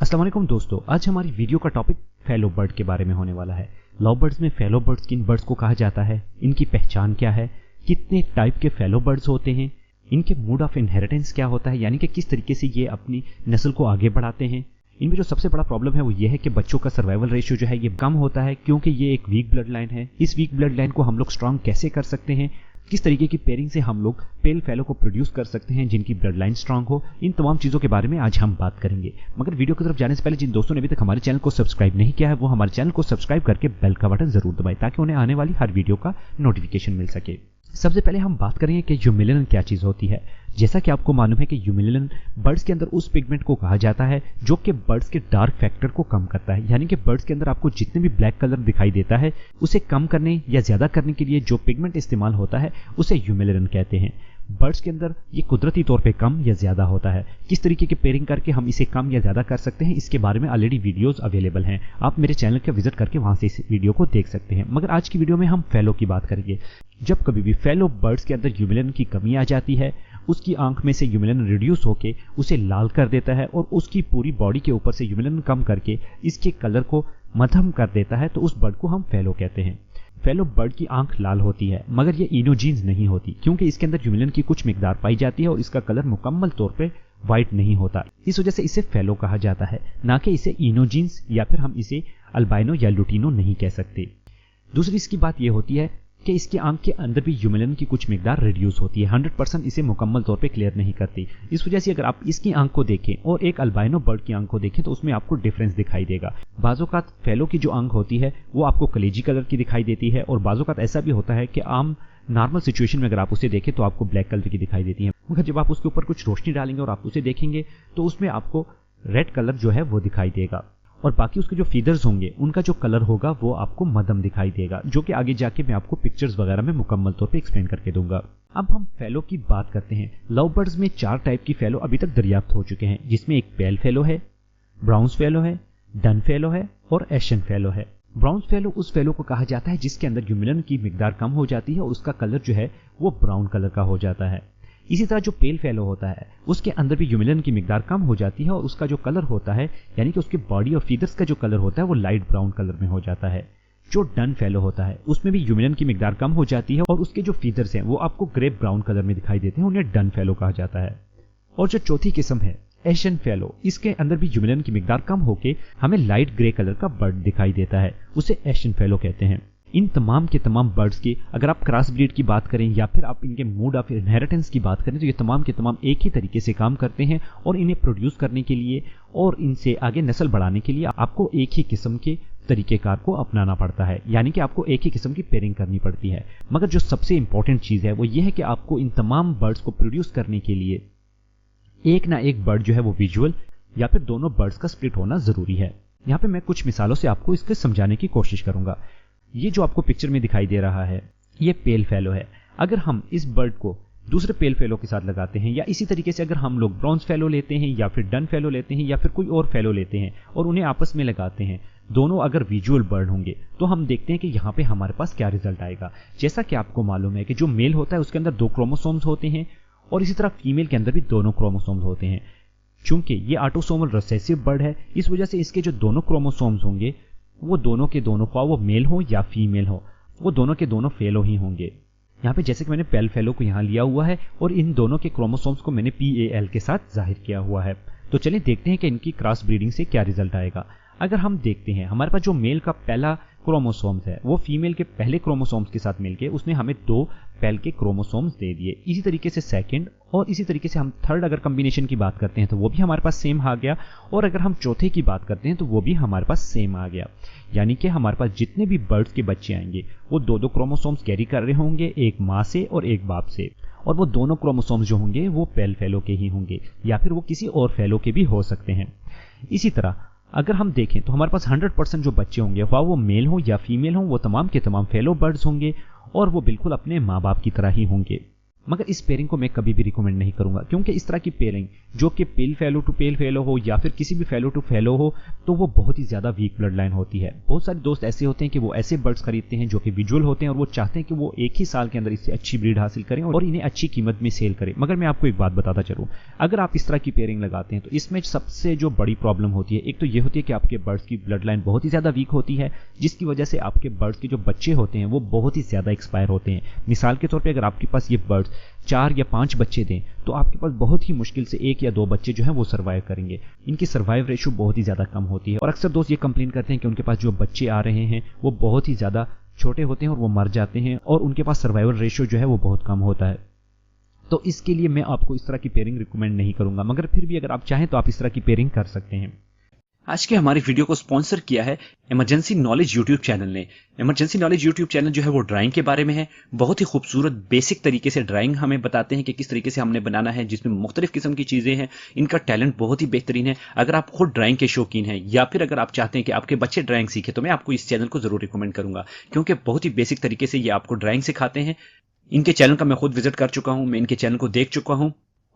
अस्सलाम वालेकुम दोस्तों, आज हमारी वीडियो का टॉपिक फेलो बर्ड के बारे में होने वाला है। लव बर्ड्स में फेलो बर्ड्स किन बर्ड्स को कहा जाता है, इनकी पहचान क्या है, कितने टाइप के फेलो बर्ड्स होते हैं, इनके मोड ऑफ इनहेरिटेंस क्या होता है, यानी कि किस तरीके से ये अपनी नस्ल को आगे बढ़ाते हैं। इनमें जो सबसे बड़ा प्रॉब्लम है वो ये है कि बच्चों का सर्वाइवल रेशियो जो है ये कम होता है, क्योंकि ये एक वीक ब्लड लाइन है। इस वीक ब्लड लाइन को हम लोग स्ट्रांग कैसे कर सकते हैं, किस तरीके की पेयरिंग से हम लोग पेल फेलो को प्रोड्यूस कर सकते हैं जिनकी ब्लड लाइन स्ट्रांग हो, इन तमाम चीजों के बारे में आज हम बात करेंगे। मगर वीडियो की तरफ जाने से पहले जिन दोस्तों ने अभी तक हमारे चैनल को सब्सक्राइब नहीं किया है वो हमारे चैनल को सब्सक्राइब करके बेल का बटन जरूर दबाएं ताकि उन्हें आने वाली हर वीडियो का नोटिफिकेशन मिल सके। सबसे पहले हम बात करेंगे कि यूमिलिन क्या चीज होती है। जैसा कि आपको मालूम है कि यूमिलिन बर्ड्स के अंदर उस पिगमेंट को कहा जाता है जो कि बर्ड्स के डार्क फैक्टर को कम करता है, यानी कि बर्ड्स के अंदर आपको जितने भी ब्लैक कलर दिखाई देता है उसे कम करने या ज्यादा करने के लिए जो पिगमेंट इस्तेमाल होता है उसे यूमिलिन कहते हैं। बर्ड्स के अंदर ये कुदरती तौर पे कम या ज्यादा होता है। किस तरीके की पेयरिंग करके हम इसे कम या ज्यादा कर सकते हैं इसके बारे में ऑलरेडी वीडियोस अवेलेबल हैं, आप मेरे चैनल के विजिट करके वहां से इस वीडियो को देख सकते हैं। मगर आज की वीडियो में हम फेलो की बात करेंगे। जब कभी भी फेलो बर्ड्स के अंदर यूमिलिन की कमी आ जाती है, उसकी आंख में से यूमिलिन रिड्यूस होके उसे लाल कर देता है और उसकी पूरी बॉडी के ऊपर से यूमिलिन कम करके इसके कलर को मध्यम कर देता है, तो उस बर्ड को हम फेलो कहते हैं। फेलो बर्ड की आंख लाल होती है मगर ये इनोजीन्स नहीं होती, क्योंकि इसके अंदर यूमिलिन की कुछ मिकदार पाई जाती है और इसका कलर मुकम्मल तौर पे व्हाइट नहीं होता। इस वजह से इसे फेलो कहा जाता है, ना कि इसे इनोजीन्स या फिर हम इसे अल्बाइनो या लुटिनो नहीं कह सकते। दूसरी इसकी बात यह होती है कि इसकी आंख के अंदर भी यूमिलिन की कुछ मिकदार रिड्यूस होती है, 100% इसे मुकम्मल तौर पे क्लियर नहीं करती। इस वजह से अगर आप इसकी आंख को देखें और एक अल्बाइनो बर्ड की आंख को देखें तो उसमें आपको डिफरेंस दिखाई देगा। बाज़ोकात फेलो की जो आंख होती है वो आपको कलेजी कलर की दिखाई देती है और बाज़ोकात ऐसा भी होता है कि आम नॉर्मल सिचुएशन में अगर आप उसे देखें तो आपको ब्लैक कलर की दिखाई देती है, मगर जब आप उसके ऊपर कुछ रोशनी डालेंगे और आप उसे देखेंगे तो उसमें आपको रेड कलर जो है वो दिखाई देगा और बाकी उसके जो फीदर्स होंगे उनका जो कलर होगा वो आपको मध्यम दिखाई देगा, जो कि आगे जाके मैं आपको पिक्चर्स वगैरह में मुकम्मल तौर पे एक्सप्लेन करके दूंगा। अब हम फेलो की बात करते हैं। लव बर्ड्स में 4 टाइप की फेलो अभी तक दरियाफ्त हो चुके हैं, जिसमें एक पेल फेलो है, ब्राउन फेलो है, डन फेलो है और एशियन फेलो है। ब्राउन फेलो उस फेलो को कहा जाता है जिसके अंदर यूमिलिन की मिकदार कम हो जाती है और उसका कलर जो है वो ब्राउन कलर का हो जाता है। इसी तरह जो पेल फेलो होता है उसके अंदर भी यूमिलिन की मिकदार कम हो जाती है और उसका जो कलर होता है यानी कि उसकी बॉडी और फीदर्स का जो कलर होता है वो लाइट ब्राउन कलर में हो जाता है। जो डन फेलो होता है उसमें भी यूमिलिन की मिकदार कम हो जाती है और उसके जो फीदर्स हैं वो आपको ग्रे ब्राउन कलर में दिखाई देते हैं, उन्हें डन फेलो कहा जाता है। और जो चौथी किस्म है एशियन फेलो, इसके अंदर भी यूमिलिन की मिकदार कम होकर हमें लाइट ग्रे कलर का बर्ड दिखाई देता है, उसे एशियन फेलो कहते हैं। इन तमाम के तमाम बर्ड्स की अगर आप क्रॉस ब्रीड की बात करें या फिर आप इनके मोड ऑफ इनहेरिटेंस की बात करें तो ये तमाम के तमाम एक ही तरीके से काम करते हैं और इन्हें प्रोड्यूस करने के लिए और इनसे आगे नस्ल बढ़ाने के लिए आपको एक ही किस्म के तरीकेकार को अपनाना पड़ता है, यानी कि आपको एक ही किस्म की पेयरिंग करनी पड़ती है। मगर जो सबसे इंपॉर्टेंट चीज है वो ये है कि आपको इन तमाम बर्ड्स को प्रोड्यूस करने के लिए एक ना एक बर्ड जो है वो विजुअल या फिर दोनों बर्ड्स का स्प्लिट होना जरूरी है। यहाँ पे मैं कुछ मिसालों से आपको इसके समझाने की कोशिश करूंगा। ये जो आपको पिक्चर में दिखाई दे रहा है ये पेल फेलो है। अगर हम इस बर्ड को दूसरे पेल फेलो के साथ लगाते हैं या इसी तरीके से अगर हम लोग ब्राउन फेलो लेते हैं या फिर डन फेलो लेते हैं या फिर कोई और फेलो लेते हैं और उन्हें आपस में लगाते हैं, दोनों अगर विजुअल बर्ड होंगे तो हम देखते हैं कि यहाँ पे हमारे पास क्या रिजल्ट आएगा। जैसा कि आपको मालूम है कि जो मेल होता है उसके अंदर 2 क्रोमोसोम्स होते हैं और इसी तरह फीमेल के अंदर भी दोनों क्रोमोसोम्स होते हैं। चूंकि ये ऑटोसोमल रिसेसिव बर्ड है इस वजह से इसके जो दोनों क्रोमोसोम्स होंगे वो दोनों के दोनों का वो मेल हो या फीमेल हो वो दोनों के दोनों फेलो ही होंगे। यहाँ पे जैसे कि मैंने पेल फेलो को यहाँ लिया हुआ है और इन दोनों के क्रोमोसोम्स को मैंने PAL के साथ जाहिर किया हुआ है। तो चलिए देखते हैं कि इनकी क्रॉस ब्रीडिंग से क्या रिजल्ट आएगा। अगर हम देखते हैं हमारे पास जो मेल का पहला क्रोमोसोम्स है वो फीमेल के पहले क्रोमोसोम्स के साथ मिलके उसने हमें 2 पेल के क्रोमोसोम्स दे दिए। इसी तरीके से सेकंड और इसी तरीके से हम थर्ड अगर कॉम्बिनेशन की बात करते हैं तो वो भी हमारे पास सेम आ गया और अगर हम चौथे की बात करते हैं तो वो भी हमारे पास सेम आ गया। यानी कि हमारे पास जितने भी बर्ड्स के बच्चे आएंगे वो 2 क्रोमोसोम्स कैरी कर रहे होंगे, एक माँ से और एक बाप से, और वो दोनों क्रोमोसोम्स जो होंगे वो पेल फेलो के ही होंगे या फिर वो किसी और फेलो के भी हो सकते हैं। इसी तरह अगर हम देखें तो हमारे पास 100% जो बच्चे होंगे वो मेल हो या फीमेल हो वो तमाम के तमाम फेलो बर्ड्स होंगे और वो बिल्कुल अपने माँ बाप की तरह ही होंगे। मगर इस पेयरिंग को मैं कभी भी रिकमेंड नहीं करूंगा, क्योंकि इस तरह की पेयरिंग जो कि पेल फेलो टू पेल फेलो हो या फिर किसी भी फेलो टू फेलो हो, तो वो बहुत ही ज्यादा वीक ब्लड लाइन होती है। बहुत सारे दोस्त ऐसे होते हैं कि वो ऐसे बर्ड्स खरीदते हैं जो कि विजुअल होते हैं और वो चाहते हैं कि वो एक ही साल के अंदर इससे अच्छी ब्रीड हासिल करें और इन्हें अच्छी कीमत में सेल करें। मगर मैं आपको एक बात बताता चलूं, अगर आप इस तरह की पेयरिंग लगाते हैं तो इसमें सबसे जो बड़ी प्रॉब्लम होती है, एक तो ये होती है कि आपके बर्ड्स की ब्लड लाइन बहुत ही ज्यादा वीक होती है, जिसकी वजह से आपके बर्ड्स के जो बच्चे होते हैं वो बहुत ही ज्यादा एक्सपायर होते हैं। मिसाल के तौर पे अगर आपके पास ये बर्ड्स 4 या 5 बच्चे दें तो आपके पास बहुत ही मुश्किल से 1 या 2 बच्चे जो हैं वो सर्वाइव करेंगे। इनकी सर्वाइव रेशियो बहुत ही ज्यादा कम होती है और अक्सर दोस्त ये कंप्लेन करते हैं कि उनके पास जो बच्चे आ रहे हैं वो बहुत ही ज्यादा छोटे होते हैं और वो मर जाते हैं और उनके पास सर्वाइवल रेशियो जो है वो बहुत कम होता है। तो इसके लिए मैं आपको इस तरह की पेयरिंग रिकमेंड नहीं करूंगा, मगर फिर भी अगर आप चाहें तो आप इस तरह की पेयरिंग कर सकते हैं। आज के हमारी वीडियो को स्पॉन्सर किया है इमरजेंसी नॉलेज यूट्यूब चैनल ने। इमरजेंसी नॉलेज यूट्यूब चैनल जो है वो ड्राइंग के बारे में है। बहुत ही खूबसूरत बेसिक तरीके से ड्राइंग हमें बताते हैं कि किस तरीके से हमने बनाना है, जिसमें मुख्तलिफ किस्म की चीज़ें हैं। इनका टैलेंट बहुत ही बेहतरीन है। अगर आप खुद ड्राइंग के शौकीन हैं या फिर अगर आप चाहते हैं कि आपके बच्चे ड्राइंग सीखें तो मैं आपको इस चैनल को ज़रूर रिकमेंड करूंगा, क्योंकि बहुत ही बेसिक तरीके से ये आपको ड्राइंग सिखाते हैं। इनके चैनल का मैं खुद विजिट कर चुका हूं, मैं इनके चैनल को देख चुका हूं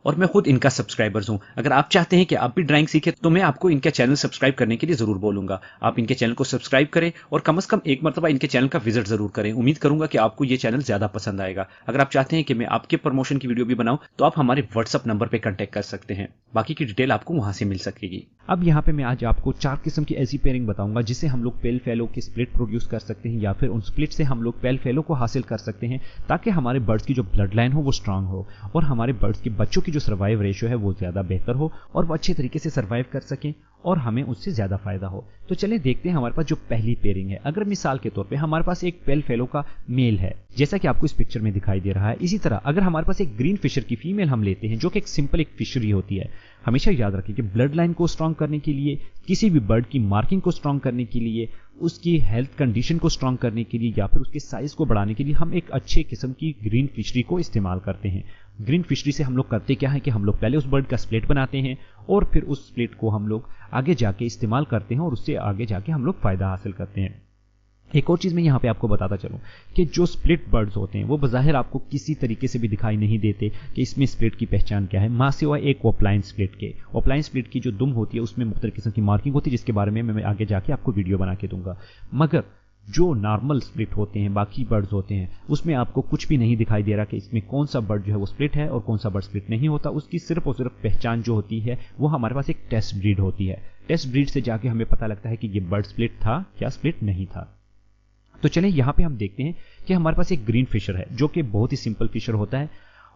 और मैं खुद इनका सब्सक्राइबर्स हूं। अगर आप चाहते हैं कि आप भी ड्राइंग सीखें तो मैं आपको इनका चैनल सब्सक्राइब करने के लिए जरूर बोलूंगा। आप इनके चैनल को सब्सक्राइब करें और कम से कम एक मरतबा इनके चैनल का विजिट जरूर करें। उम्मीद करूंगा कि आपको ये चैनल ज्यादा पसंद आएगा। अगर आप चाहते हैं कि मैं आपके प्रमोशन की वीडियो भी बनाऊं तो आप हमारे व्हाट्सअप नंबर पर कॉन्टैक्ट कर सकते हैं। बाकी की डिटेल आपको वहां से मिल सकेगी। अब यहाँ पे मैं आज आपको 4 किस्म की ऐसी पेयरिंग बताऊंगा जिससे हम लोग पेल फेलो के स्प्लिट प्रोड्यूस कर सकते हैं या फिर उन स्प्लिट से हम लोग पेल फेलो को हासिल कर सकते हैं, ताकि हमारे बर्ड्स की जो ब्लड लाइन हो वो स्ट्रांग हो और हमारे बर्ड्स के बच्चों की जो सर्वाइव रेशियो है वो ज्यादा बेहतर हो और वो अच्छे तरीके से सर्वाइव कर सकें और हमें उससे ज्यादा फायदा हो। तो चलिए देखते हैं हमारे पास जो पहली पेयरिंग है। अगर मिसाल के तौर पे हमारे पास एक पेल फेलो का मेल है, जैसा कि आपको इस पिक्चर में दिखाई दे रहा है, इसी तरह अगर हमारे पास एक ग्रीन फिशर की फीमेल हम लेते हैं जो कि एक सिंपल एक फिशरी होती है, हमेशा याद रखें कि ब्लड लाइन को स्ट्रांग करने के लिए, किसी भी बर्ड की मार्किंग को स्ट्रांग करने के लिए, उसकी हेल्थ कंडीशन को स्ट्रांग करने के लिए या फिर उसके साइज को बढ़ाने के लिए हम एक अच्छे किस्म की ग्रीन फिशरी को इस्तेमाल करते हैं। ग्रीन फिशरी से हम लोग करते क्या है कि हम लोग पहले उस बर्ड का स्प्लिट बनाते हैं और फिर उस स्प्लिट को हम लोग आगे जाके इस्तेमाल करते हैं और उससे आगे जाके हम लोग फायदा हासिल करते हैं। एक और चीज मैं यहाँ पे आपको बताता चलूं कि जो स्प्लिट बर्ड्स होते हैं वो बज़ाहिर आपको किसी तरीके से भी दिखाई नहीं देते कि इसमें स्प्लिट की पहचान क्या है, मां सिवाय एक ओपलाइन स्प्लिट के। ओपलाइन स्प्लिट की जो दुम होती है उसमें मुख्तलिफ किस्म की मार्किंग होती है, जिसके बारे में मैं आगे जाके आपको वीडियो बना के दूंगा। मगर जो नॉर्मल स्प्लिट होते हैं, बाकी बर्ड्स होते हैं, उसमें आपको कुछ भी नहीं दिखाई दे रहा कि इसमें कौन सा बर्ड जो है वो स्प्लिट है और कौन सा बर्ड स्प्लिट नहीं होता। उसकी सिर्फ और सिर्फ पहचान जो होती है वो हमारे पास एक टेस्ट ब्रीड होती है। टेस्ट ब्रीड से जाके हमें पता लगता है कि ये बर्ड स्प्लिट था या स्प्लिट नहीं था। तो चलिए यहाँ पे हम देखते हैं कि हमारे पास एक ग्रीन फिशर है जो कि बहुत ही सिंपल फिशर होता है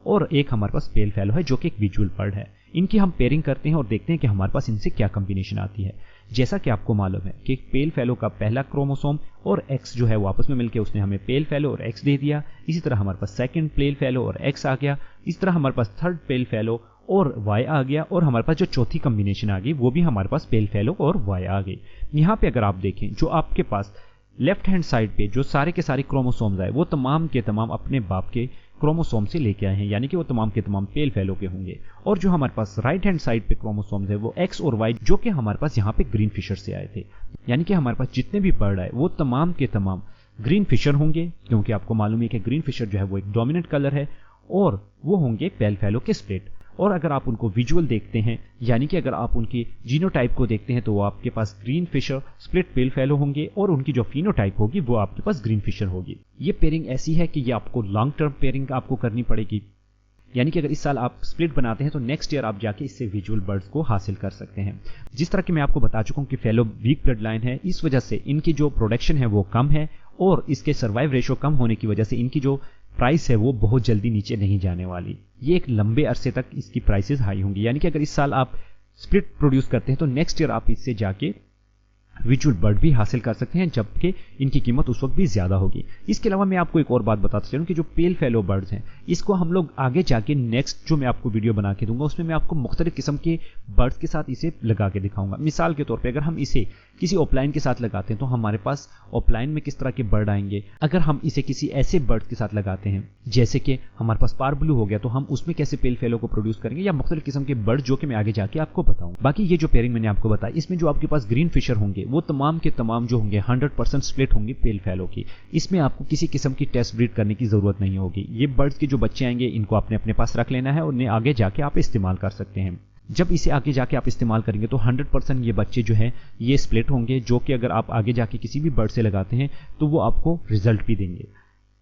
और एक हमारे पास पेल फेलो है जो कि एक विजुअल बर्ड है। इनकी हम पेयरिंग करते हैं और देखते हैं कि हमारे पास इनसे क्या कॉम्बिनेशन आती है। जैसा कि आपको मालूम है कि पेल फेलो का पहला क्रोमोसोम और एक्स जो है वो आपस में मिलकर उसने हमें पेल फेलो और एक्स दे दिया। इसी तरह हमारे पास सेकंड पेल फेलो और एक्स आ गया। इस तरह हमारे पास थर्ड पेल फेलो और वाई आ गया और हमारे पास जो चौथी कॉम्बिनेशन आ गई वो भी हमारे पास पेल फेलो और वाई आ गई। यहाँ पे अगर आप देखें जो आपके पास लेफ्ट हैंड साइड पे जो सारे के सारे क्रोमोसोम्स आए वो तमाम के तमाम अपने बाप के क्रोमोसोम से लेके आए हैं, यानी कि वो तमाम के तमाम पेल फेलो के होंगे। और जो हमारे पास राइट हैंड साइड पे क्रोमोसोम्स है वो एक्स और वाई जो कि हमारे पास यहाँ पे ग्रीन फिशर से आए थे, यानी कि हमारे पास जितने भी बर्ड आए वो तमाम के तमाम ग्रीन फिशर होंगे, क्योंकि आपको मालूम है कि ग्रीन फिशर जो है वो एक डोमिनेंट कलर है और वो होंगे पेल फेलो के स्प्लिट। और अगर आप उनको विजुअल देखते हैं, यानी कि अगर आप उनकी जीनोटाइप को देखते हैं, तो वो आपके पास green Fischer split pale fallow होंगे और उनकी जो फिनोटाइप होगी वो आपके पास ग्रीन फिशर होगी। ये पेयरिंग ऐसी है कि ये आपको लॉन्ग टर्म पेयरिंग आपको करनी पड़ेगी, यानी कि अगर इस साल आप स्प्लिट बनाते हैं तो नेक्स्ट ईयर आप जाके इससे विजुअल बर्ड्स को हासिल कर सकते हैं। जिस तरह कि मैं आपको बता चुका हूं कि फेलो वीक ब्लड लाइन है, इस वजह से इनकी जो प्रोडक्शन है वो कम है और इसके सर्वाइव रेशियो कम होने की वजह से इनकी जो प्राइस है वो बहुत जल्दी नीचे नहीं जाने वाली। ये एक लंबे अरसे तक इसकी प्राइसेस हाई होंगी, यानी कि अगर इस साल आप स्प्लिट प्रोड्यूस करते हैं तो नेक्स्ट ईयर आप इससे जाके विजुअल बर्ड भी हासिल कर सकते हैं, जबकि इनकी कीमत उस वक्त भी ज्यादा होगी। इसके अलावा मैं आपको एक और बात बताता चलूं कि जो पेल फेलो बर्ड्स हैं इसको हम लोग आगे जाके नेक्स्ट जो मैं आपको वीडियो बना के दूंगा उसमें मैं आपको मुख्तलिफ किस्म के बर्ड्स के साथ इसे लगा के दिखाऊंगा। मिसाल के तौर पर अगर हम इसे किसी ओपलाइन के साथ लगाते हैं तो हमारे पास ओपलाइन में किस तरह के बर्ड आएंगे। अगर हम इसे किसी ऐसे बर्ड के साथ लगाते हैं जैसे कि हमारे पास पारब्लू हो गया तो हम उसमें कैसे पेल फेलो को प्रोड्यूस करेंगे, या मुख्तलिफ किस्म के बर्ड जो कि मैं आगे जाके आपको बताऊंगा। बाकी ये जो पेयरिंग मैंने आपको बताया इसमें जो आपके पास ग्रीन फिशर होंगे वो तमाम के तमाम जो होंगे 100% स्प्लिट होंगे पेल फेलो की। इसमें आपको किसी किस्म की टेस्ट ब्रीड करने की ज़रूरत नहीं होगी। ये बर्ड्स के जो बच्चे आएंगे इनको आपने अपने पास रख लेना है और उन्हें आगे जाके आप इस्तेमाल कर सकते हैं। जब इसे आगे जाके आप इस्तेमाल करेंगे तो 100% ये बच्चे जो हैं ये स्प्लिट होंगे, जो कि अगर आप आगे जाके किसी भी बर्ड से लगाते हैं तो वो आपको रिजल्ट भी देंगे।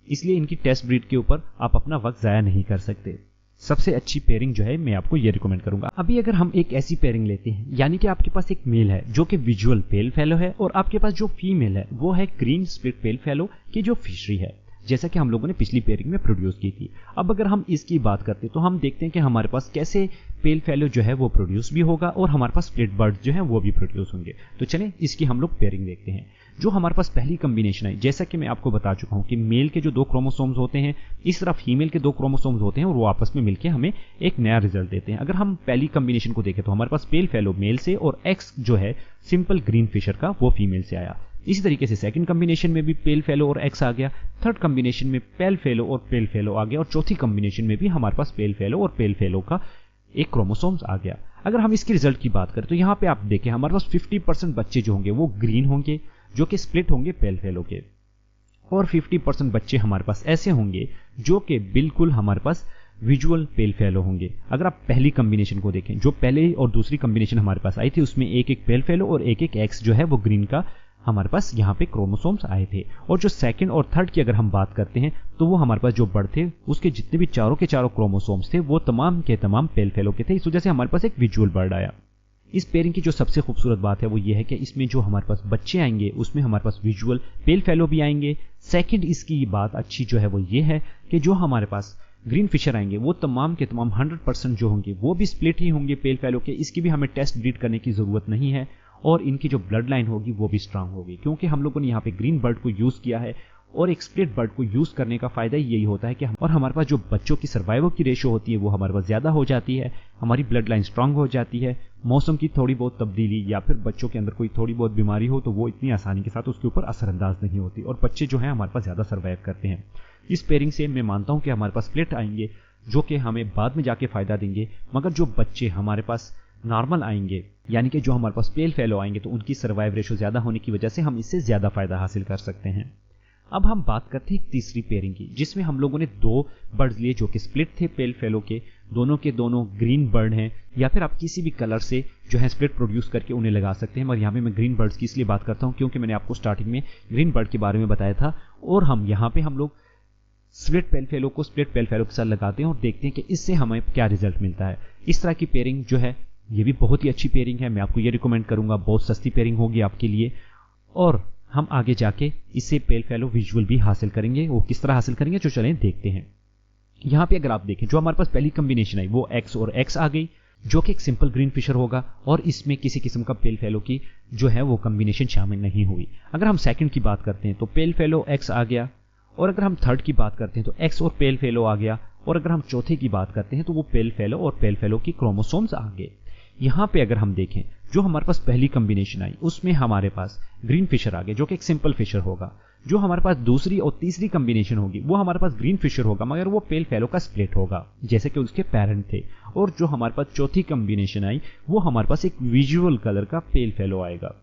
इसलिए इनकी टेस्ट ब्रीड के ऊपर आप अपना वक्त ज़ाया नहीं कर सकते। सबसे अच्छी पेयरिंग जो है मैं आपको ये रिकमेंड करूंगा। अभी अगर हम एक ऐसी पेयरिंग लेते हैं, यानी कि आपके पास एक मेल है जो कि विजुअल पेल फेलो है और आपके पास जो फीमेल है वो है ग्रीन स्प्लिट पेल फेलो की जो फिशरी है, जैसा कि हम लोगों ने पिछली पेयरिंग में प्रोड्यूस की थी। अब अगर हम इसकी बात करते हैं तो हम देखते हैं कि हमारे पास कैसे पेल फेलो जो है वो प्रोड्यूस भी होगा और हमारे पास स्प्लिट बर्ड जो है वो भी प्रोड्यूस होंगे। तो चलें इसकी हम लोग पेयरिंग देखते हैं। जो हमारे पास पहली कॉम्बिनेशन है, जैसा कि मैं आपको बता चुका हूं कि मेल के जो 2 क्रोमोसोम्स होते हैं, इस तरफ फीमेल के 2 क्रोमोसोम्स होते हैं और वो आपस में मिलकर हमें एक नया रिजल्ट देते हैं। अगर हम पहली कॉम्बिनेशन को देखें तो हमारे पास पेल फेलो मेल से और एक्स जो है सिंपल ग्रीन फिशर का वो फीमेल से आया। इसी तरीके से सेकंड कॉम्बिनेशन में भी पेल फेलो और एक्स आ गया, थर्ड कॉम्बिनेशन में पेल फेलो और पेल फेलो आ गया और चौथी कॉम्बिनेशन में भी हमारे पास पेल फेलो और पेल फेलो का एक क्रोमोसोम्स आ गया। अगर हम इसके रिजल्ट की बात करें तो यहाँ पे आप देखें हमारे पास 50% बच्चे जो होंगे वो ग्रीन होंगे जो कि स्प्लिट होंगे पेल फेलो के, और 50% बच्चे हमारे पास ऐसे होंगे जो कि बिल्कुल हमारे पास विजुअल पेल फेलो होंगे। अगर आप पहली कॉम्बिनेशन को देखें, जो पहले और दूसरी कॉम्बिनेशन हमारे पास आई थी उसमें एक एक पेल फेलो और एक एक एक्स जो है वो ग्रीन का हमारे पास यहाँ पे क्रोमोसोम्स आए थे। और जो सेकंड और थर्ड की अगर हम बात करते हैं तो वो हमारे पास जो बर्ड थे उसके जितने भी चारों के चारों क्रोमोसोम्स थे वो तमाम के तमाम पेल फेलो के थे। इस वजह से हमारे पास एक विजुअल बर्ड आया। इस पेयरिंग की जो सबसे खूबसूरत बात है वो ये है कि इसमें जो हमारे पास बच्चे आएंगे उसमें हमारे पास विजुअल पेल फेलो भी आएंगे। सेकंड इसकी बात अच्छी जो है वो ये है कि जो हमारे पास ग्रीन फिशर आएंगे वो तमाम के तमाम 100% जो होंगे वो भी स्प्लिट ही होंगे पेल फेलो के। इसकी भी हमें टेस्ट ब्रीड करने की ज़रूरत नहीं है और इनकी जो ब्लड लाइन होगी वो भी स्ट्रांग होगी, क्योंकि हम लोगों ने यहाँ पे ग्रीन बर्ड को यूज़ किया है। और एक स्प्लिट बर्ड को यूज़ करने का फ़ायदा यही होता है कि और हमारे पास जो बच्चों की सर्वाइवल की रेशो होती है वो हमारे पास ज़्यादा हो जाती है, हमारी ब्लड लाइन स्ट्रांग हो जाती है। मौसम की थोड़ी बहुत तब्दीली या फिर बच्चों के अंदर कोई थोड़ी बहुत बीमारी हो तो वो इतनी आसानी के साथ उसके ऊपर असरअंदाज नहीं होती और बच्चे जो हैं हमारे पास ज़्यादा सर्वाइव करते हैं। इस पेयरिंग से मैं मानता हूँ कि हमारे पास स्प्लिट आएंगे जो कि हमें बाद में जाके फ़ायदा देंगे, मगर जो बच्चे हमारे पास नॉर्मल आएंगे यानी कि जो हमारे पास पेल फेलो आएंगे तो उनकी सर्वाइव रेशो ज़्यादा होने की वजह से हम इससे ज़्यादा फ़ायदा हासिल कर सकते हैं। अब हम बात करते हैं तीसरी पेयरिंग की, जिसमें हम लोगों ने 2 बर्ड्स लिए जो कि स्प्लिट थे पेल फेलो के दोनों ग्रीन बर्ड हैं, या फिर आप किसी भी कलर से जो है स्प्लिट प्रोड्यूस करके उन्हें लगा सकते हैं। और यहाँ पे मैं ग्रीन बर्ड्स की इसलिए बात करता हूँ क्योंकि मैंने आपको स्टार्टिंग में ग्रीन बर्ड के बारे में बताया था और हम यहाँ पे हम लोग स्प्लिट पेल फेलो को स्प्लिट पेल फेलो के साथ लगाते हैं और देखते हैं कि इससे हमें क्या रिजल्ट मिलता है। इस तरह की पेयरिंग जो है ये भी बहुत ही अच्छी पेयरिंग है, मैं आपको ये रिकमेंड करूंगा। बहुत सस्ती पेयरिंग होगी आपके लिए और हम आगे जाके इससे पेल फेलो विजुअल भी हासिल करेंगे। वो किस तरह हासिल करेंगे जो चलें देखते हैं। यहाँ पे अगर आप देखें जो हमारे पास पहली कॉम्बिनेशन आई वो एक्स और एक्स आ गई जो कि एक सिंपल ग्रीन फिशर होगा और इसमें किसी किस्म का पेल फेलो की जो है वो कॉम्बिनेशन शामिल नहीं हुई। अगर हम सेकंड की बात करते हैं तो पेल फेलो एक्स आ गया, और अगर हम थर्ड की बात करते हैं तो एक्स और पेल फेलो आ गया, और अगर हम चौथे की बात करते हैं तो वो पेल फेलो और पेल फेलो की क्रोमोसोम्स आ गए। यहाँ पे अगर हम देखें जो हमारे पास पहली कॉम्बिनेशन आई उसमें हमारे पास ग्रीन फिशर आ गया जो कि एक सिंपल फिशर होगा। जो हमारे पास दूसरी और तीसरी कॉम्बिनेशन होगी वो हमारे पास ग्रीन फिशर होगा मगर वो पेल फेलो का स्प्लिट होगा जैसे कि उसके पेरेंट थे। और जो हमारे पास चौथी कॉम्बिनेशन आई वो हमारे पास एक विजुअल कलर का पेल फेलो आएगा।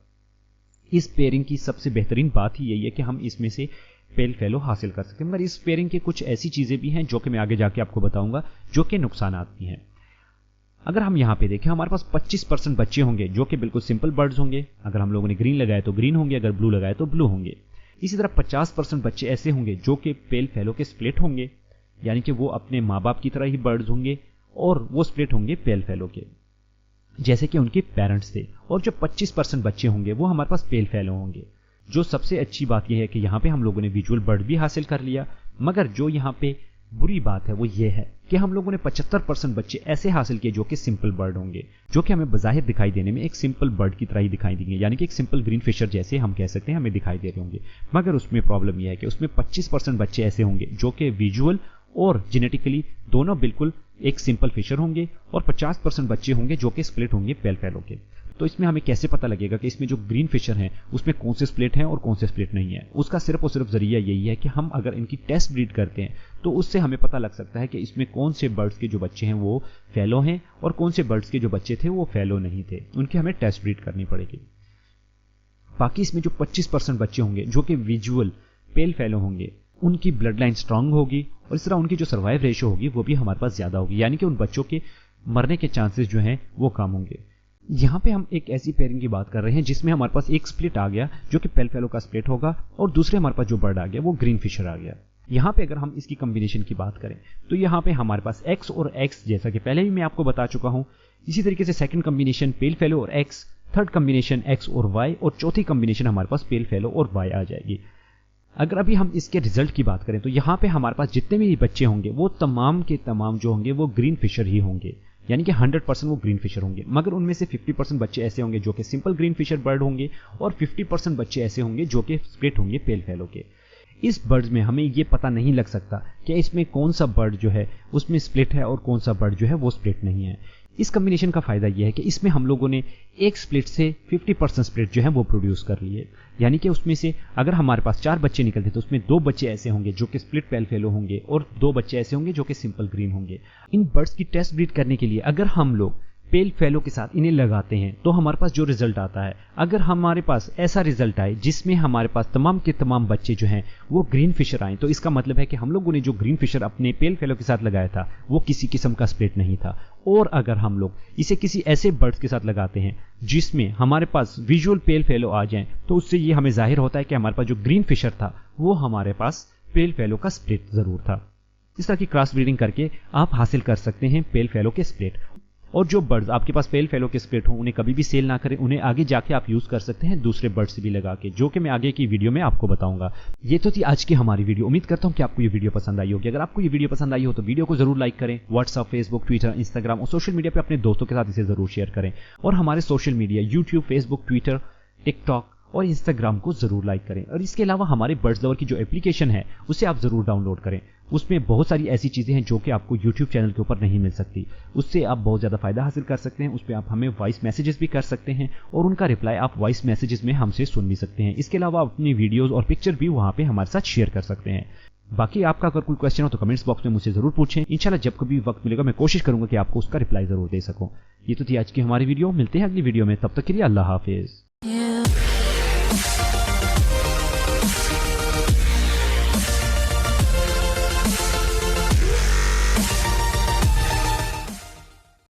इस पेयरिंग की सबसे बेहतरीन बात ही यही है कि हम इसमें से पेल फेलो हासिल कर सकते हैं, मगर इस पेयरिंग के कुछ ऐसी चीजें भी हैं जो कि मैं आगे जाके आपको बताऊंगा जो कि नुकसानात भी हैं। अगर हम यहाँ पे देखें हमारे पास 25% बच्चे होंगे जो कि बिल्कुल सिंपल बर्ड्स होंगे। अगर हम लोगों ने ग्रीन लगाए तो ग्रीन होंगे, अगर ब्लू लगाए तो ब्लू होंगे। इसी तरह 50% बच्चे ऐसे होंगे जो कि पेल फेलो के स्प्लिट होंगे, यानी कि वो अपने माँ बाप की तरह ही बर्ड्स होंगे और वो स्प्लिट होंगे पेल फेलो के जैसे कि उनके पेरेंट्स थे। और जो 25% बच्चे होंगे वो हमारे पास पेल फेलो होंगे। जो सबसे अच्छी बात यह है कि यहाँ पे हम लोगों ने विजुअल बर्ड भी हासिल कर लिया, मगर जो यहाँ पे बुरी बात है वो ये है कि हम लोगों ने 75% बच्चे ऐसे हासिल किए जो कि सिंपल बर्ड होंगे, जो कि हमें बाज़ाहिर दिखाई देने में एक सिंपल बर्ड की तरह ही दिखाई देंगे, यानी कि एक सिंपल ग्रीन फिशर जैसे हम कह सकते हैं हमें दिखाई दे रहे होंगे। मगर उसमें प्रॉब्लम यह है कि उसमें 25% बच्चे ऐसे होंगे जो कि विजुअल और जेनेटिकली दोनों बिल्कुल एक सिंपल फिशर होंगे और 50% बच्चे होंगे जो कि स्प्लिट होंगे पेल फेलो के। तो इसमें हमें कैसे पता लगेगा कि इसमें जो ग्रीन फिशर हैं उसमें कौन से स्प्लिट हैं और कौन से स्प्लिट नहीं है? उसका सिर्फ और सिर्फ जरिया यही है कि हम अगर इनकी टेस्ट ब्रीड करते हैं तो उससे हमें पता लग सकता है कि इसमें कौन से बर्ड्स के जो बच्चे हैं वो फेलो हैं और कौन से बर्ड्स के जो बच्चे थे वो फेलो नहीं थे। उनकी हमें टेस्ट ब्रीड करनी पड़ेगी। बाकी इसमें जो 25% बच्चे होंगे जो कि विजुअल पेल फेलो होंगे, उनकी ब्लड लाइन स्ट्रांग होगी और इस तरह उनकी जो सर्वाइव रेशियो होगी वो भी हमारे पास ज़्यादा होगी, यानी कि उन बच्चों के मरने के चांसेस जो हैं वो कम होंगे। यहाँ पे हम एक ऐसी पेयरिंग की बात कर रहे हैं जिसमें हमारे पास एक स्प्लिट आ गया जो कि पेल फेलो का स्प्लिट होगा और दूसरे हमारे पास जो बर्ड आ गया वो ग्रीन फिशर आ गया। यहाँ पे अगर हम इसकी कॉम्बिनेशन की बात करें तो यहाँ पे हमारे पास एक्स और एक्स, जैसा कि पहले भी मैं आपको बता चुका हूँ। इसी तरीके से सेकंड कॉम्बिनेशन पेल फेलो और एक्स, थर्ड कॉम्बिनेशन एक्स और वाई, और चौथी कॉम्बिनेशन हमारे पास पेल फेलो और वाई आ जाएगी। अगर अभी हम इसके रिजल्ट की बात करें तो यहाँ पे हमारे पास जितने भी बच्चे होंगे वो तमाम के तमाम जो होंगे वो ग्रीन फिशर ही होंगे, यानी कि 100% वो ग्रीन फिशर होंगे। मगर उनमें से 50% बच्चे ऐसे होंगे जो कि सिंपल ग्रीन फिशर बर्ड होंगे और 50% बच्चे ऐसे होंगे जो कि स्प्लिट होंगे पेल फेलो के। इस बर्ड्स में हमें ये पता नहीं लग सकता कि इसमें कौन सा बर्ड जो है उसमें स्प्लिट है और कौन सा बर्ड जो है वो स्प्लिट नहीं है। इस कॉम्बिनेशन का फायदा यह है कि इसमें हम लोगों ने एक स्प्लिट से 50% स्प्लिट जो है वो प्रोड्यूस कर लिए, यानी कि उसमें से अगर हमारे पास 4 बच्चे निकलते तो उसमें 2 बच्चे ऐसे होंगे जो कि स्प्लिट पेल फेलो होंगे और 2 बच्चे ऐसे होंगे जो कि सिंपल ग्रीन होंगे। इन बर्ड्स की टेस्ट ब्रीड करने के लिए अगर हम लोग पेल फेलो के साथ इन्हें लगाते हैं तो हमारे पास जो रिजल्ट आता है, अगर हमारे पास ऐसा रिजल्ट आए जिसमें हमारे पास तमाम के तमाम बच्चे जो हैं वो ग्रीन फिशर आए, तो इसका मतलब है कि हम लोगों ने जो ग्रीन फिशर अपने पेल फेलो के साथ लगाया था वो किसी किस्म का स्प्लिट नहीं था। और अगर हम लोग इसे किसी ऐसे बर्ड्स के साथ लगाते हैं जिसमें हमारे पास विजुअल पेल फेलो आ जाए तो उससे ये हमें जाहिर होता है कि हमारे पास जो ग्रीन फिशर था वो हमारे पास पेल फेलो का स्प्लिट जरूर था। इस तरह की क्रॉस ब्रीडिंग करके आप हासिल कर सकते हैं पेल फेलो के स्प्लिट। और जो बर्ड्स आपके पास पेल फेलो के स्प्लिट हो उन्हें कभी भी सेल ना करें, उन्हें आगे जाके आप यूज कर सकते हैं दूसरे बर्ड्स से भी लगा के, जो कि मैं आगे की वीडियो में आपको बताऊंगा। ये तो थी आज की हमारी वीडियो। उम्मीद करता हूं कि आपको ये वीडियो पसंद आई होगी। अगर आपको ये वीडियो पसंद आई हो तो वीडियो को जरूर लाइक करें। व्हाट्सएप, फेसबुक, ट्विटर, इंस्टाग्राम और सोशल मीडिया पर अपने दोस्तों के साथ इसे जरूर शेयर करें। और हमारे social media YouTube, Facebook, Twitter, TikTok और इंस्टाग्राम को जरूर लाइक करें। और इसके अलावा हमारे बर्ड्स लवर की जो एप्लीकेशन है उसे आप जरूर डाउनलोड करें। उसमें बहुत सारी ऐसी चीजें हैं जो कि आपको यूट्यूब चैनल के ऊपर नहीं मिल सकती। उससे आप बहुत ज्यादा फायदा हासिल कर सकते हैं। उस पर आप हमें वॉइस मैसेजेस भी कर सकते हैं और उनका रिप्लाई आप वॉइस मैसेजेस में हमसे सुन भी सकते हैं। इसके अलावा आप अपनी वीडियोज और पिक्चर भी वहां पे हमारे साथ शेयर कर सकते हैं। बाकी आपका अगर कोई क्वेश्चन हो तो कमेंट्स बॉक्स में मुझसे जरूर पूछें। इंशाल्लाह जब कभी वक्त मिलेगा मैं कोशिश करूंगा कि आपको उसका रिप्लाई जरूर दे सकूं। ये तो थी आज की हमारी वीडियो। मिलते हैं अगली वीडियो में, तब तक के लिए अल्लाह हाफिज।